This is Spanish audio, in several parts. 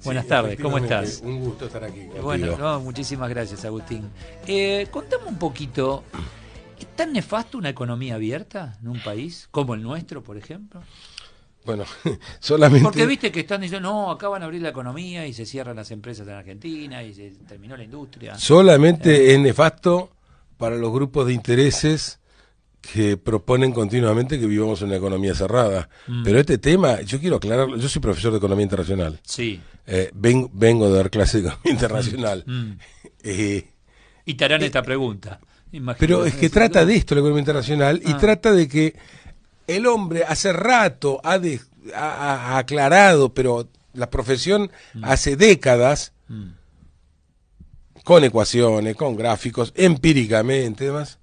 Buenas Sí, tardes, ¿cómo efectivamente, estás? un gusto estar aquí contigo. Bueno, no, muchísimas gracias, Agustín. Contame un poquito, ¿es tan nefasto una economía abierta en un país como el nuestro, por ejemplo? Bueno, Porque solamente, viste que están diciendo, no, acá van a abrir la economía y se cierran las empresas en Argentina y se terminó la industria. solamente es nefasto para los grupos de intereses que proponen continuamente que vivamos en una economía cerrada. Mm, Pero este tema, yo quiero aclararlo, yo soy profesor de economía internacional. sí. Vengo de dar clases de economía internacional. Mm. Eh, Y te harán eh, esta pregunta, imagino. pero es que trata de esto la economía internacional y Ah, trata de que el hombre hace rato ha aclarado, pero la profesión hace décadas, mm. con ecuaciones, con gráficos, empíricamente, demás,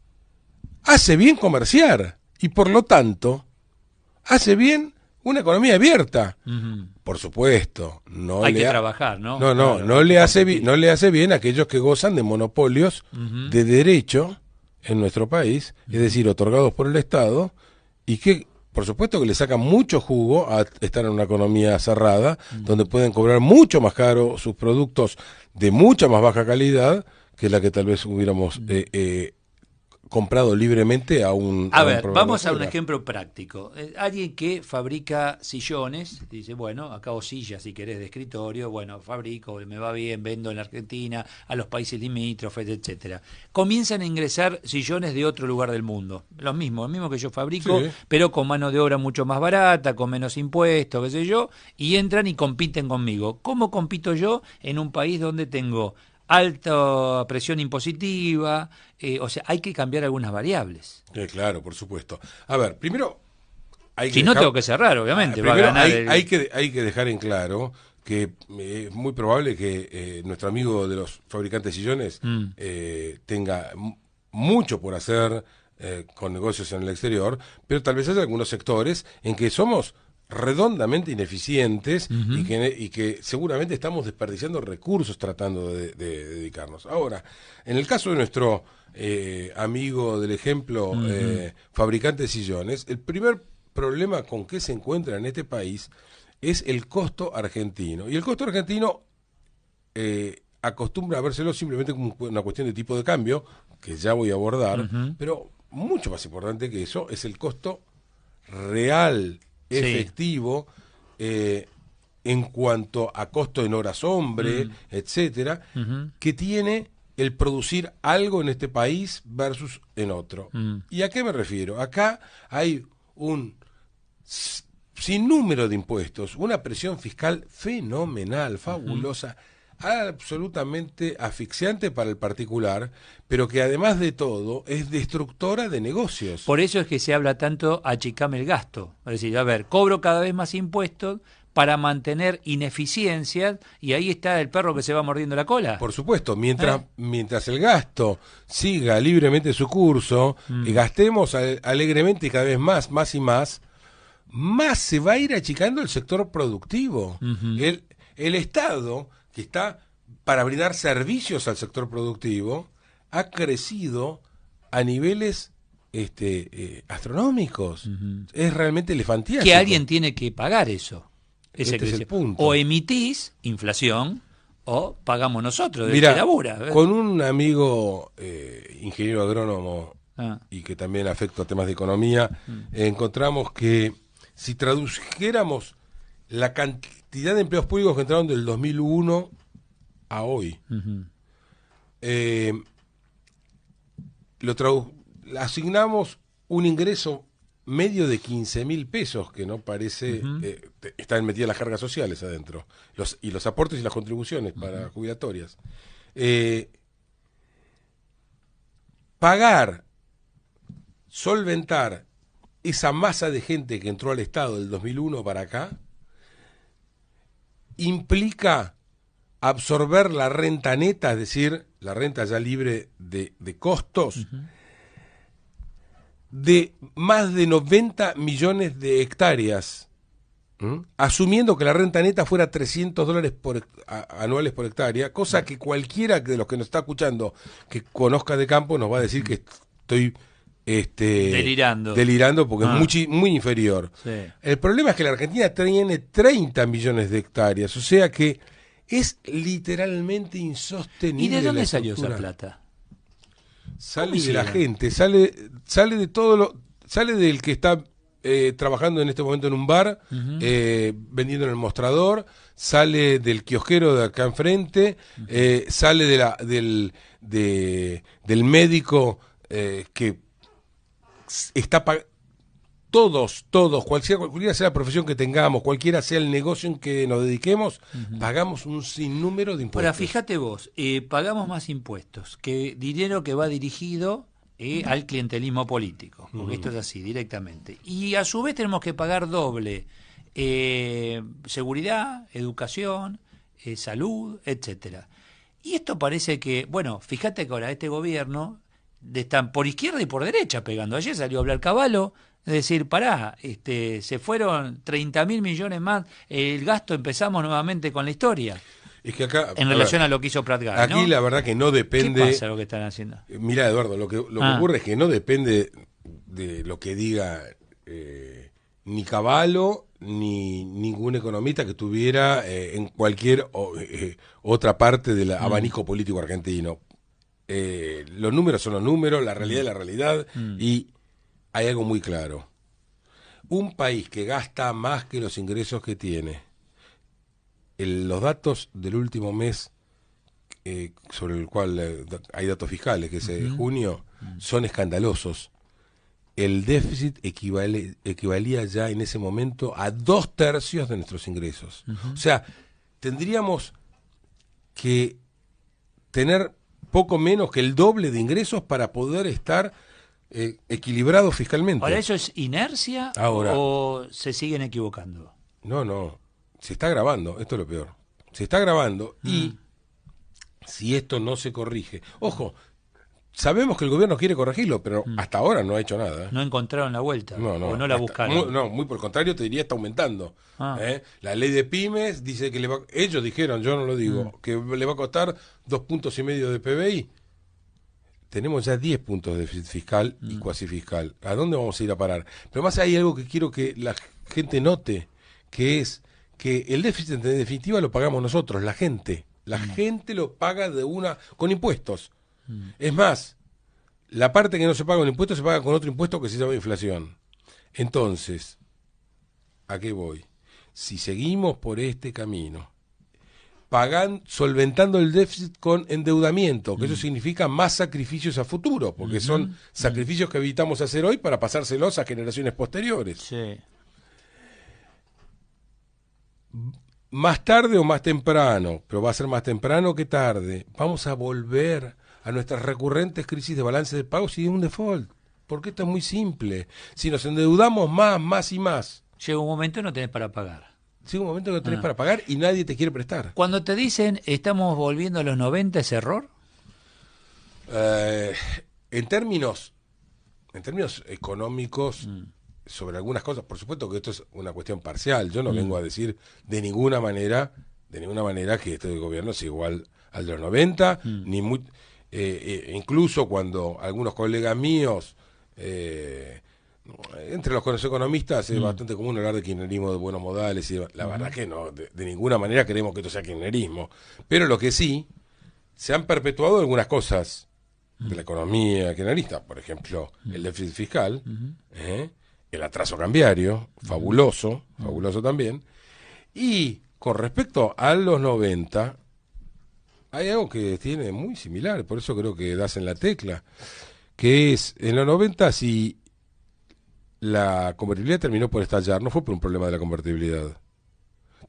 hace bien comerciar y por lo tanto hace bien una economía abierta. Ujú. Por supuesto, no Hay le que ha- trabajar, ¿no? no, no, Claro, no hay que le hace competir. no le hace bien a aquellos que gozan de monopolios Ujú. de derecho en nuestro país, es decir, otorgados por el Estado y que por supuesto que le sacan mucho jugo a estar en una economía cerrada, donde pueden cobrar mucho más caro sus productos de mucha más baja calidad que la que tal vez hubiéramos comprado libremente A a un ver, proveedor vamos a un afuera. ejemplo práctico. Alguien que fabrica sillones, dice, bueno, acá o sillas si querés de escritorio, bueno, fabrico, me va bien, vendo en la Argentina, a los países limítrofes, etcétera. Comienzan a ingresar sillones de otro lugar del mundo. Lo mismo que yo fabrico, Sí. pero con mano de obra mucho más barata, con menos impuestos, qué sé yo, y entran y compiten conmigo. ¿Cómo compito yo en un país donde tengo alta presión impositiva? O sea, hay que cambiar algunas variables. Claro, por supuesto. A ver, primero hay que Si no, dejar, tengo que cerrar, obviamente. Va a primero ganar el. hay que dejar en claro que es muy probable que nuestro amigo de los fabricantes de sillones Mm, tenga mucho por hacer con negocios en el exterior, pero tal vez haya algunos sectores en que somos redondamente ineficientes ujú, y que seguramente estamos desperdiciando recursos tratando de dedicarnos. Ahora, en el caso de nuestro amigo del ejemplo, ujú. fabricante de sillones, el primer problema con que se encuentra en este país es el costo argentino. Y el costo argentino acostumbra a vérselo simplemente como una cuestión de tipo de cambio, que ya voy a abordar, Ujú. pero mucho más importante que eso es el costo real, Sí. efectivo, en cuanto a costo en horas hombre, Mm, etcétera, ujú, que tiene el producir algo en este país versus en otro. mm, ¿Y a qué me refiero? Acá hay un sinnúmero de impuestos, una presión fiscal fenomenal, ujú. fabulosa, absolutamente asfixiante para el particular, pero que además de todo es destructora de negocios. Por eso es que se habla tanto achicame el gasto. Es decir, a ver, cobro cada vez más impuestos para mantener ineficiencias y ahí está el perro que se va mordiendo la cola. Por supuesto, ¿Eh? mientras el gasto siga libremente su curso, y Mm, gastemos alegremente y cada vez más y más se va a ir achicando el sector productivo. ujú. El Estado, que está para brindar servicios al sector productivo, ha crecido a niveles astronómicos. Es realmente Que elefantiásico. alguien tiene que pagar eso. Ese Este es el creció. O punto. emitís inflación o pagamos nosotros, del que Mira, labura. con un amigo ingeniero agrónomo Ah, y que también afecta a temas de economía, encontramos que si tradujéramos la cantidad de empleos públicos que entraron del 2001 a hoy, ujú, eh, asignamos un ingreso medio de 15.000 pesos, que no parece, ujú, están metidas las cargas sociales adentro, y los aportes y las contribuciones para jubilatorias. Eh, Pagar, solventar esa masa de gente que entró al Estado del 2001 para acá, implica absorber la renta neta, es decir, la renta ya libre de costos, de más de 90 millones de hectáreas, asumiendo que la renta neta fuera $300 anuales por hectárea, cosa que cualquiera de los que nos está escuchando que conozca de campo nos va a decir que estoy delirando. delirando porque Ah, es muy inferior. sí. El problema es que la Argentina tiene 30 millones de hectáreas, o sea que Es literalmente insostenible. ¿Y de dónde la salió esa estructura. plata? Sale de la gente, sale de todo sale del que está trabajando en este momento en un bar, vendiendo en el mostrador, sale del kiosquero de acá enfrente, sale del médico que está todos, cualquiera sea la profesión que tengamos, cualquiera sea el negocio en que nos dediquemos, pagamos un sinnúmero de impuestos. Ahora, fíjate vos, pagamos más impuestos que dinero que va dirigido al clientelismo político, porque esto es así, directamente. Y a su vez tenemos que pagar doble seguridad, educación, salud, etcétera. Y esto parece que, bueno, fíjate que ahora este gobierno están por izquierda y por derecha pegando. Ayer salió a hablar Cavallo, es decir, pará, se fueron 30.000 millones más, el gasto, empezamos nuevamente con la historia. Es que acá, en relación a lo que hizo Prat-Gay, aquí ¿no? La verdad que no depende. ¿Qué pasa lo que están haciendo? Mira, Eduardo, lo que ocurre es que no depende de lo que diga ni Cavallo ni ningún economista que estuviera en cualquier otra parte del abanico político argentino. Los números son los números, la realidad es la realidad, y hay algo muy claro. Un país que gasta más que los ingresos que tiene, los datos del último mes sobre el cual hay datos fiscales, que es junio, son escandalosos. El déficit equivalía ya en ese momento a 2/3 de nuestros ingresos. O sea, tendríamos que tener poco menos que el doble de ingresos para poder estar equilibrados fiscalmente. ¿Ahora eso es inercia o se siguen equivocando? No. Se está grabando, esto es lo peor. Se está grabando y si esto no se corrige... Ojo, sabemos que el gobierno quiere corregirlo, pero hasta ahora no ha hecho nada. ¿No encontraron la vuelta? ¿O no la está, buscaron? Muy por el contrario, te diría está aumentando. La ley de pymes dice que ellos dijeron, yo no lo digo, que le va a costar 2,5 puntos de PBI. Tenemos ya 10 puntos de déficit fiscal y cuasi fiscal. ¿A dónde vamos a ir a parar? Pero más hay algo que quiero que la gente note, que es que el déficit en definitiva lo pagamos nosotros, la gente. La gente lo paga con impuestos. Es más, la parte que no se paga con impuestos se paga con otro impuesto que se llama inflación. Entonces, ¿a qué voy? Si seguimos por este camino, solventando el déficit con endeudamiento, que eso significa más sacrificios a futuro, porque son sacrificios que evitamos hacer hoy para pasárselos a generaciones posteriores. Sí. Más tarde o más temprano, pero va a ser más temprano que tarde, vamos a volver a nuestras recurrentes crisis de balance de pagos y de un default. Porque esto es muy simple. Si nos endeudamos más y más, llega un momento y no tenés para pagar. Llega un momento que no tenés para pagar y nadie te quiere prestar. Cuando te dicen estamos volviendo a los 90, ¿es error? En términos económicos, sobre algunas cosas, por supuesto que esto es una cuestión parcial. Yo no vengo a decir de ninguna manera que este gobierno es igual al de los 90, ni muy, incluso cuando algunos colegas míos, entre los economistas es bastante común hablar de kirchnerismo de buenos modales, y la verdad que no, de ninguna manera queremos que esto sea kirchnerismo. Pero lo que sí, se han perpetuado algunas cosas de la economía kirchnerista, por ejemplo, el déficit fiscal, el atraso cambiario, fabuloso también. Y con respecto a los 90, hay algo que tiene muy similar, por eso creo que das en la tecla, que es, en los 90, si la convertibilidad terminó por estallar, no fue por un problema de la convertibilidad,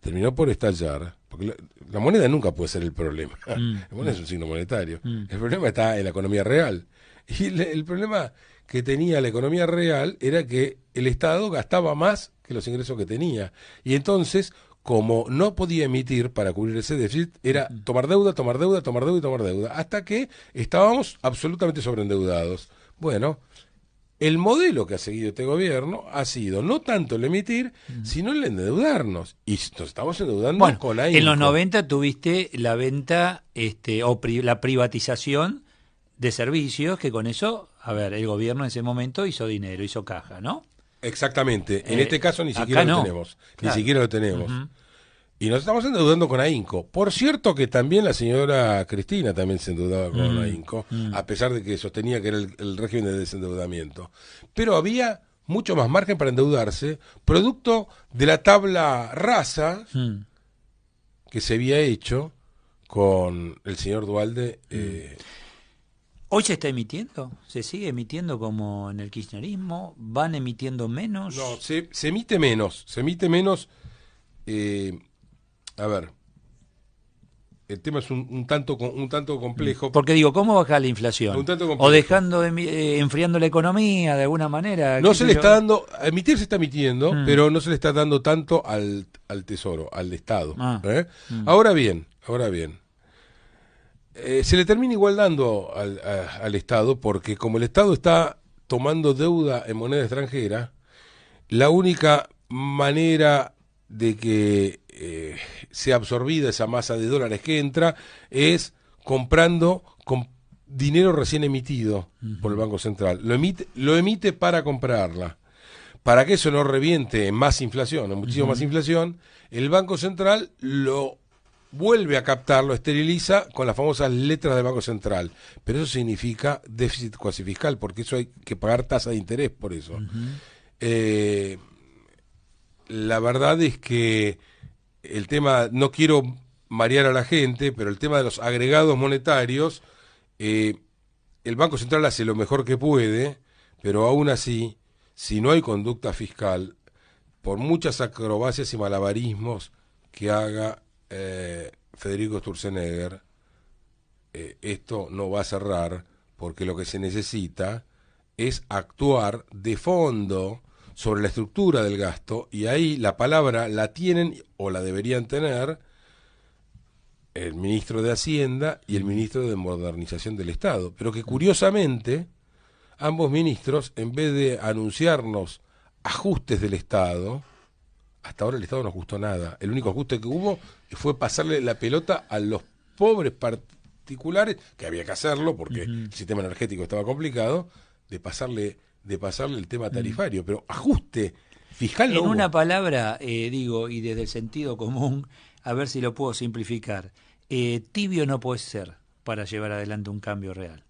terminó por estallar, porque la moneda nunca puede ser el problema, la moneda es un signo monetario, el problema está en la economía real, y el problema que tenía la economía real era que el Estado gastaba más que los ingresos que tenía, y entonces, como no podía emitir para cubrir ese déficit, era tomar deuda, hasta que estábamos absolutamente sobreendeudados. Bueno, el modelo que ha seguido este gobierno ha sido no tanto el emitir, sino el endeudarnos. Y nos estamos endeudando con ahínco. En los 90 tuviste la venta o la privatización de servicios, que con eso, el gobierno en ese momento hizo dinero, hizo caja, ¿no? Exactamente. En este caso ni siquiera lo tenemos. Claro. Ni siquiera lo tenemos. Y nos estamos endeudando con AINCO. Por cierto que también la señora Cristina también se endeudaba con AINCO, a pesar de que sostenía que era el régimen de desendeudamiento. Pero había mucho más margen para endeudarse, producto de la tabla rasa que se había hecho con el señor Duhalde. ¿Hoy se está emitiendo? ¿Se sigue emitiendo como en el kirchnerismo? ¿Van emitiendo menos? No, se emite menos. Se emite menos. A ver, el tema es un tanto complejo. Porque digo, ¿cómo bajar la inflación? Un tanto complejo. O dejando enfriando la economía de alguna manera. No se le está dando, emitir se está emitiendo, pero no se le está dando tanto al Tesoro, al Estado. Ahora bien, se le termina igual dando al Estado, porque como el Estado está tomando deuda en moneda extranjera, la única manera de que sea absorbida esa masa de dólares que entra es comprando con dinero recién emitido por el Banco Central. Lo emite para comprarla. Para que eso no reviente en más inflación, en muchísima más inflación, el Banco Central lo vuelve a captar, lo esteriliza con las famosas letras del Banco Central. Pero eso significa déficit cuasi fiscal, porque eso hay que pagar tasa de interés por eso. La verdad es que el tema, no quiero marear a la gente, pero el tema de los agregados monetarios, el Banco Central hace lo mejor que puede, pero aún así, si no hay conducta fiscal, por muchas acrobacias y malabarismos que haga Federico Sturzenegger, esto no va a cerrar, porque lo que se necesita es actuar de fondo sobre la estructura del gasto, y ahí la palabra la tienen o la deberían tener el ministro de Hacienda y el ministro de Modernización del Estado, pero que curiosamente ambos ministros, en vez de anunciarnos ajustes del Estado, hasta ahora el Estado no ajustó nada. El único ajuste que hubo fue pasarle la pelota a los pobres particulares, que había que hacerlo porque el sistema energético estaba complicado, de pasarle el tema tarifario, pero ajuste fiscal no hubo. En una palabra, digo, y desde el sentido común, a ver si lo puedo simplificar, tibio no puede ser para llevar adelante un cambio real.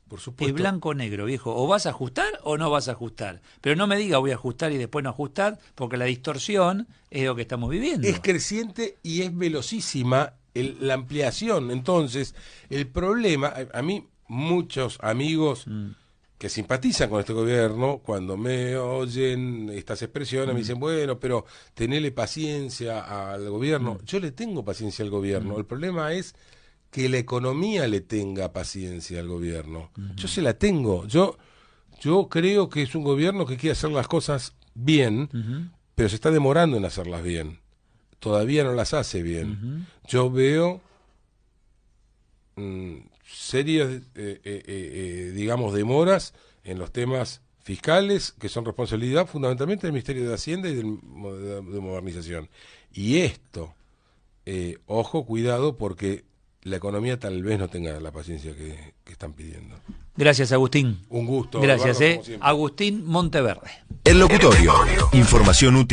Por supuesto. Es blanco o negro, viejo. O vas a ajustar o no vas a ajustar. Pero no me diga voy a ajustar y después no ajustar, porque la distorsión es lo que estamos viviendo. Es creciente y es velocísima la ampliación. Entonces, el problema, a mí muchos amigos que simpatizan con este gobierno, cuando me oyen estas expresiones, me dicen, bueno, pero tenele paciencia al gobierno. Yo le tengo paciencia al gobierno. El problema es que la economía le tenga paciencia al gobierno. Yo se la tengo. Yo creo que es un gobierno que quiere hacer las cosas bien, pero se está demorando en hacerlas bien. Todavía no las hace bien. Yo veo serias, digamos, demoras en los temas fiscales, que son responsabilidad fundamentalmente del Ministerio de Hacienda y de Modernización. Y esto, ojo, cuidado, porque la economía tal vez no tenga la paciencia que están pidiendo. Gracias, Agustín. Un gusto. Gracias, Agustín Monteverde. El Locutorio. Información útil.